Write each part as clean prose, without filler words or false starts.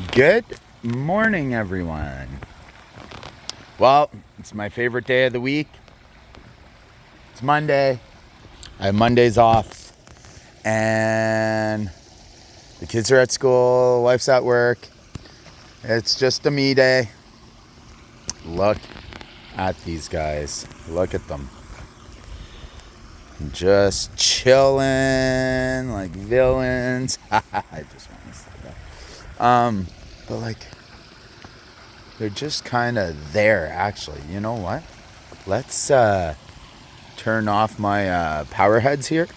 Good morning, everyone. Well, it's my favorite day of the week. It's Monday. I have Mondays off. And the kids are at school, wife's at work. It's just a me day. Look at these guys. Look at them. Just chilling like villains. I just want to say that. But like, they're just kind of there, actually. You know what? Let's turn off my power heads here.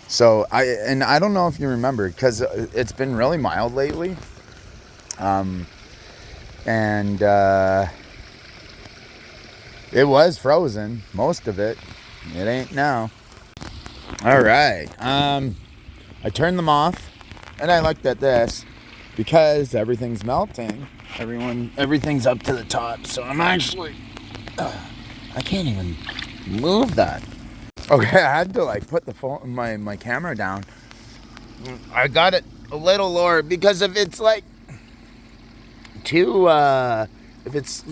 So I don't know if you remember, because it's been really mild lately. And it was frozen, most of it. It ain't now. All right. I turned them off, and I looked at this because everything's melting. Everything's up to the top. So I'm actually, I can't even move that. Okay, I had to like put the phone, my camera down. I got it a little lower because if it's like if it's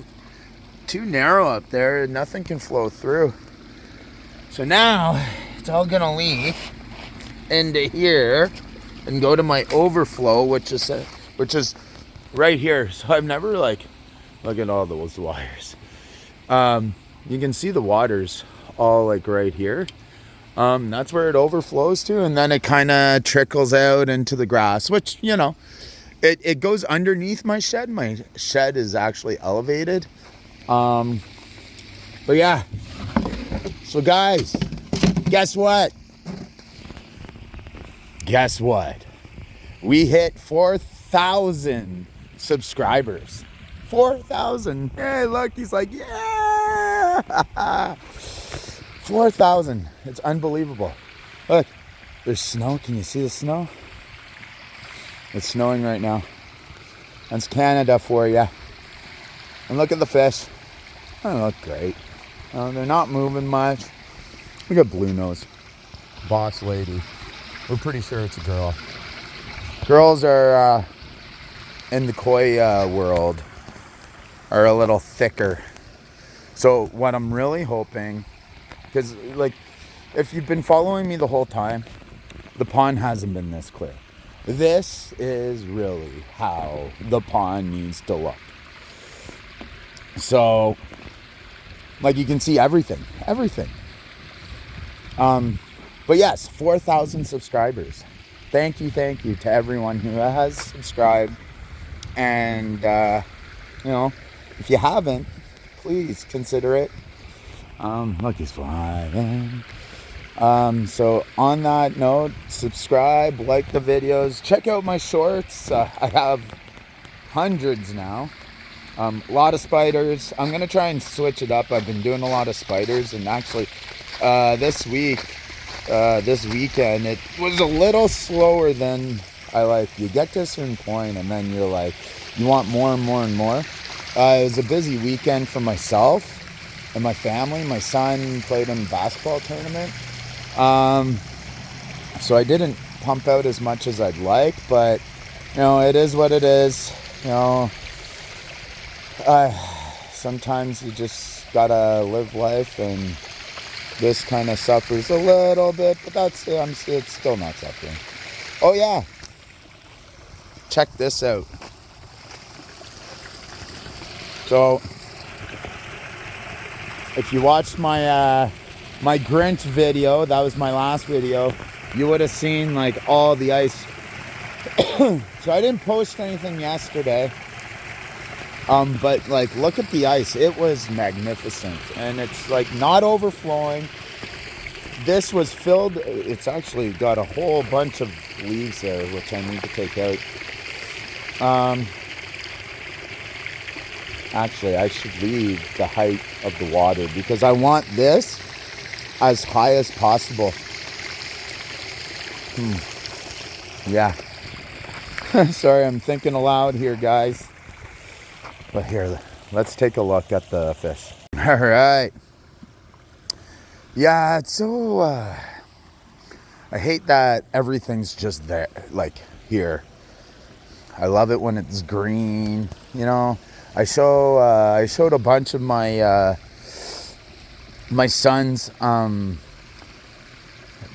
too narrow up there, nothing can flow through. So now it's all gonna leak into here and go to my overflow, which is right here. So I've never like, look at all those wires. You can see the waters all like right here. That's where it overflows to, and then it kind of trickles out into the grass, which, you know, it goes underneath my shed. My shed is actually elevated. But yeah. So guys, guess what? We hit 4,000 subscribers. 4,000. Hey, look, he's like, yeah. 4,000. It's unbelievable. Look, there's snow. Can you see the snow? It's snowing right now. That's Canada for you. And look at the fish. They look great. They're not moving much. We got Blue Nose. Boss lady. We're pretty sure it's a girl. Girls are, in the koi world, are a little thicker. So what I'm really hoping, because like, if you've been following me the whole time, the pond hasn't been this clear. This is really how the pond needs to look. So, like, you can see everything. But yes, 4,000 subscribers. Thank you to everyone who has subscribed. And, you know, if you haven't, please consider it. Look, he's flying. So on that note, subscribe, like the videos, check out my shorts. I have hundreds now. A lot of spiders. I'm gonna try and switch it up. I've been doing a lot of spiders, and actually this weekend it was a little slower than I like. You get to a certain point and then you're like, you want more and more and more. It was a busy weekend for myself and my family. My son played in a basketball tournament. So I didn't pump out as much as I'd like, but you know, it is what it is. You know, sometimes you just gotta live life, and this kind of suffers a little bit, but it's still not suffering. Oh yeah, check this out. So if you watched my my Grinch video, that was my last video, you would have seen like all the ice. So I didn't post anything yesterday, but like, look at the ice. It was magnificent, and it's like not overflowing. This was filled. It's actually got a whole bunch of leaves there, which I need to take out. Actually, I should leave the height of the water because I want this as high as possible. Yeah. Sorry, I'm thinking aloud here, guys. But here, let's take a look at the fish. All right. Yeah, it's so, I hate that everything's just there, like here. I love it when it's green. You know, I showed a bunch of my my son's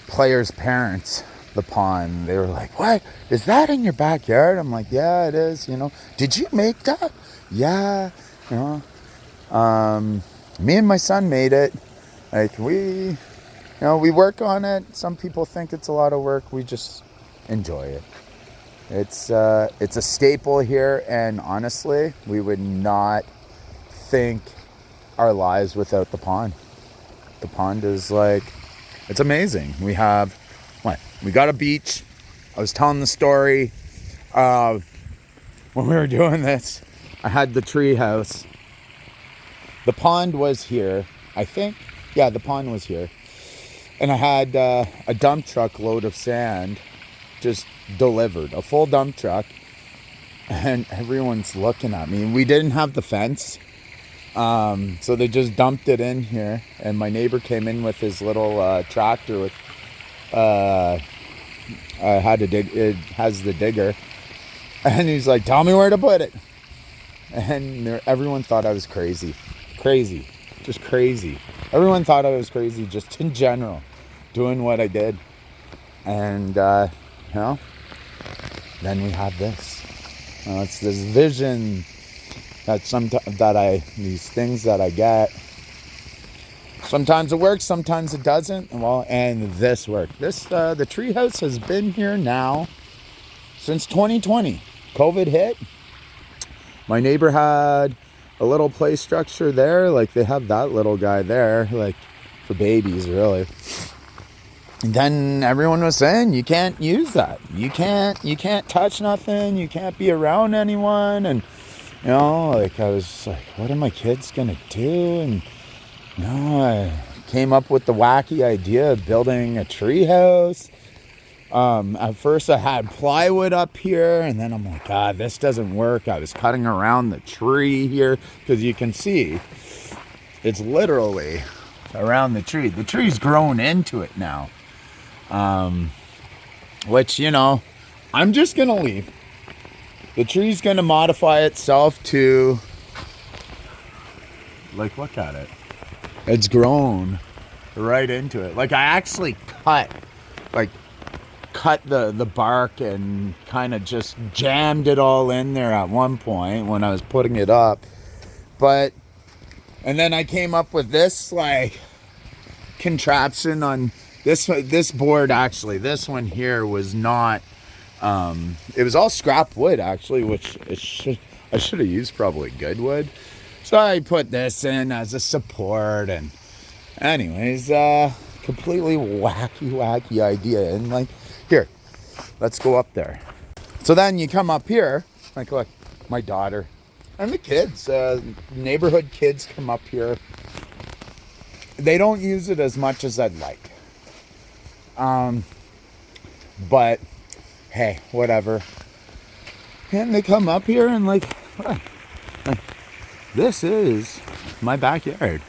players' parents the pond. They were like, "What? Is that in your backyard?" I'm like, "Yeah, it is." You know, did you make that? Yeah. You know, me and my son made it. Like we work on it. Some people think it's a lot of work. We just enjoy it. It's a staple here, and honestly, we would not think our lives without the pond. The pond is like, it's amazing. We got a beach. I was telling the story when we were doing this. I had the treehouse. The pond was here, I think. Yeah, the pond was here. And I had a dump truck load of sand just delivered, a full dump truck. And everyone's looking at me. We didn't have the fence. So they just dumped it in here. And my neighbor came in with his little tractor with, it has the digger. And he's like, "Tell me where to put it." And everyone thought I was crazy. Crazy. Just crazy. Everyone thought I was crazy just in general, doing what I did. And, you know, then we have this. It's this vision these things that I get. Sometimes it works, sometimes it doesn't. Well, and this worked. The treehouse has been here now since 2020. COVID hit. My neighbor had a little play structure there. Like, they have that little guy there, like, for babies, really. And then everyone was saying, you can't use that. You can't touch nothing. You can't be around anyone. And, you know, like, I was like, what are my kids going to do? And, you know, I came up with the wacky idea of building a treehouse. At first I had plywood up here, and then I'm like, God, this doesn't work. I was cutting around the tree here, because you can see it's literally around the tree. The tree's grown into it now. Which, you know, I'm just gonna leave. The tree's gonna modify itself to, like, look at it. It's grown right into it. Like, I actually cut the bark and kind of just jammed it all in there at one point when I was putting it up. And then I came up with this, like, contraption on this board. Actually, this one here was not, it was all scrap wood, actually, which I should have used probably good wood. So I put this in as a support, and anyways, completely wacky idea. And, like, here, let's go up there. So then you come up here, like, look, my daughter and the kids, neighborhood kids come up here. They don't use it as much as I'd like. But hey, whatever. And they come up here and, like, this is my backyard.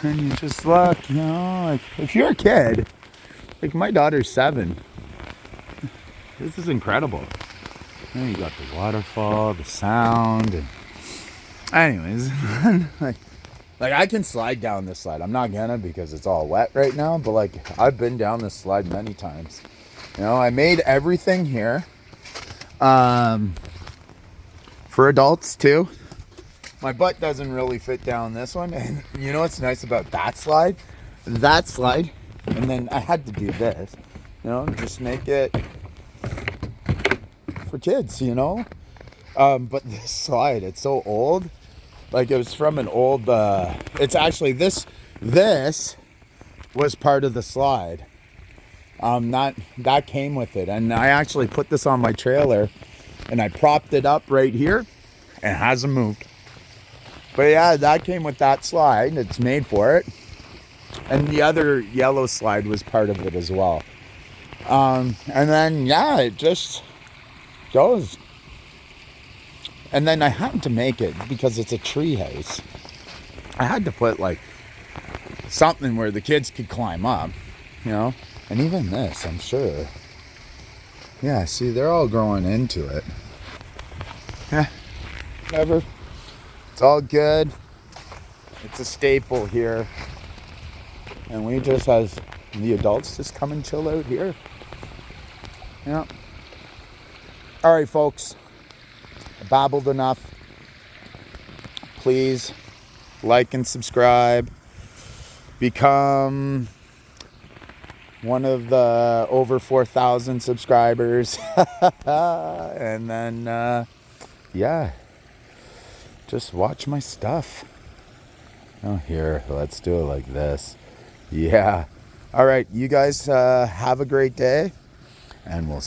And you just look, you know, like, if you're a kid, like, my daughter's 7. This is incredible. And you got the waterfall, the sound, and anyways, like I can slide down this slide. I'm not gonna, because it's all wet right now, but, like, I've been down this slide many times. You know, I made everything here for adults too. My butt doesn't really fit down this one. And you know what's nice about that slide? That slide, and then I had to do this, you know, just make it for kids, you know. But this slide, it's so old. Like, it was from an old, it's actually, this was part of the slide. That came with it. And I actually put this on my trailer, and I propped it up right here, and it hasn't moved. But yeah, that came with that slide. It's made for it. And the other yellow slide was part of it as well. And then, yeah, it just goes. And then I had to make it, because it's a tree house. I had to put, like, something where the kids could climb up, you know. And even this, I'm sure. Yeah, see, they're all growing into it. Yeah, whatever. It's all good. It's a staple here. And we just, as the adults, just come and chill out here. Yeah. All right, folks. I babbled enough. Please like and subscribe. Become one of the over 4,000 subscribers. And then, yeah, just watch my stuff. Oh, here, let's do it like this. Yeah. All right, you guys have a great day, and we'll